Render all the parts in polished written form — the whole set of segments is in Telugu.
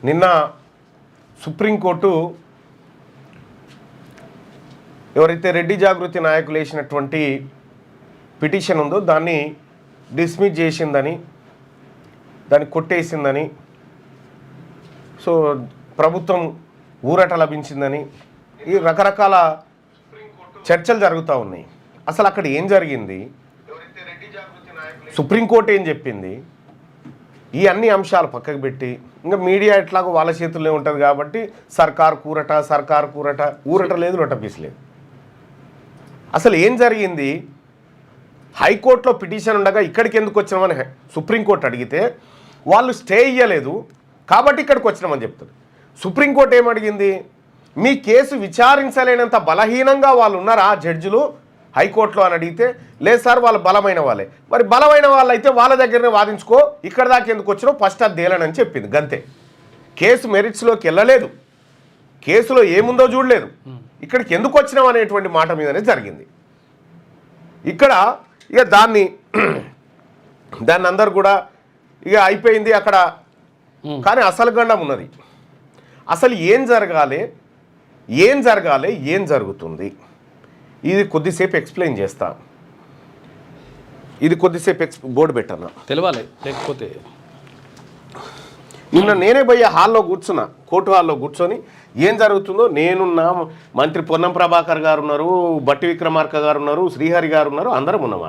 నిన్న సుప్రీంకోర్టు ఎవరైతే రెడ్డి జాగృతి నాయకులు వేసినటువంటి పిటిషన్ ఉందో దాన్ని డిస్మిస్ చేసిందని, దాన్ని కొట్టేసిందని, సో ప్రభుత్వం ఊరట లభించిందని ఈ రకరకాల చర్చలు జరుగుతూ ఉన్నాయి. అసలు అక్కడ ఏం జరిగింది, సుప్రీంకోర్టు ఏం చెప్పింది, ఈ అన్ని అంశాలు పక్కకు పెట్టి ఇంకా మీడియా ఎట్లాగో వాళ్ళ చేతుల్లో ఉంటుంది కాబట్టి సర్కార్ కూరట ఊరట లేదు, లొట్టపీస్ లేదు. అసలు ఏం జరిగింది, హైకోర్టులో పిటిషన్ ఉండగా ఇక్కడికి ఎందుకు వచ్చినామని సుప్రీంకోర్టు అడిగితే వాళ్ళు స్టే ఇయ్యలేదు కాబట్టి ఇక్కడికి వచ్చినామని చెప్తారు. సుప్రీంకోర్టు ఏమడిగింది, మీ కేసు విచారించలేనంత బలహీనంగా వాళ్ళు ఉన్నారా జడ్జిలు హైకోర్టులో అని అడిగితే, లేదు సార్ వాళ్ళు బలమైన వాళ్ళే. మరి బలమైన వాళ్ళు అయితే వాళ్ళ దగ్గరనే వాదించుకో, ఇక్కడ దాకా ఎందుకు వచ్చినావు ఫస్ట్ అది తేలనని చెప్పింది. గంతే. కేసు మెరిట్స్లోకి వెళ్ళలేదు, కేసులో ఏముందో చూడలేదు, ఇక్కడికి ఎందుకు వచ్చినాం అనేటువంటి మాట మీదనే జరిగింది. ఇక్కడ ఇక దాన్ని అందరు కూడా ఇక అయిపోయింది అక్కడ. కానీ అసలు గండం ఉన్నది. అసలు ఏం జరగాలి, ఏం జరుగుతుంది, ఇది కొద్దిసేపు ఎక్స్ప్లెయిన్ చేస్తా. ఇది కొద్దిసేపు బోర్డు పెట్టాను తెలవాలి, లేకపోతే నిన్న నేనే పోయి హాల్లో కూర్చున్నా, కోర్టు హాల్లో కూర్చొని ఏం జరుగుతుందో నేనున్నా, మంత్రి పొన్నం ప్రభాకర్ గారు ఉన్నారు, బట్టి విక్రమార్క గారు ఉన్నారు, శ్రీహరి గారు ఉన్నారు, అందరం ఉన్నాం.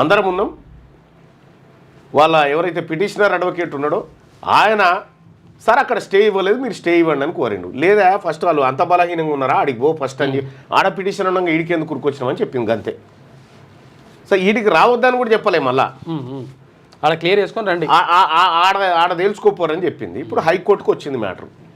అందరం ఉన్నాం. వాళ్ళ ఎవరైతే పిటిషనర్ అడ్వకేట్ ఉన్నాడో ఆయన సార్ అక్కడ స్టే ఇవ్వలేదు, మీరు స్టే ఇవ్వండి అని కోరిండు. లేదా ఫస్ట్ వాళ్ళు అంత బలహీనంగా ఉన్నారా, ఆడికి పో ఫస్ట్ అని ఆడ పిటిషన్ ఉండగా ఈడికి ఎందుకు కూరుకొచ్చినామని చెప్పింది అంతే. సో ఈడికి రావద్దని కూడా చెప్పలే, మళ్ళా ఆడ క్లియర్ చేసుకొని రండి, ఆడ తేల్చుకోపోరని చెప్పింది. ఇప్పుడు హైకోర్టుకు వచ్చింది మ్యాటర్.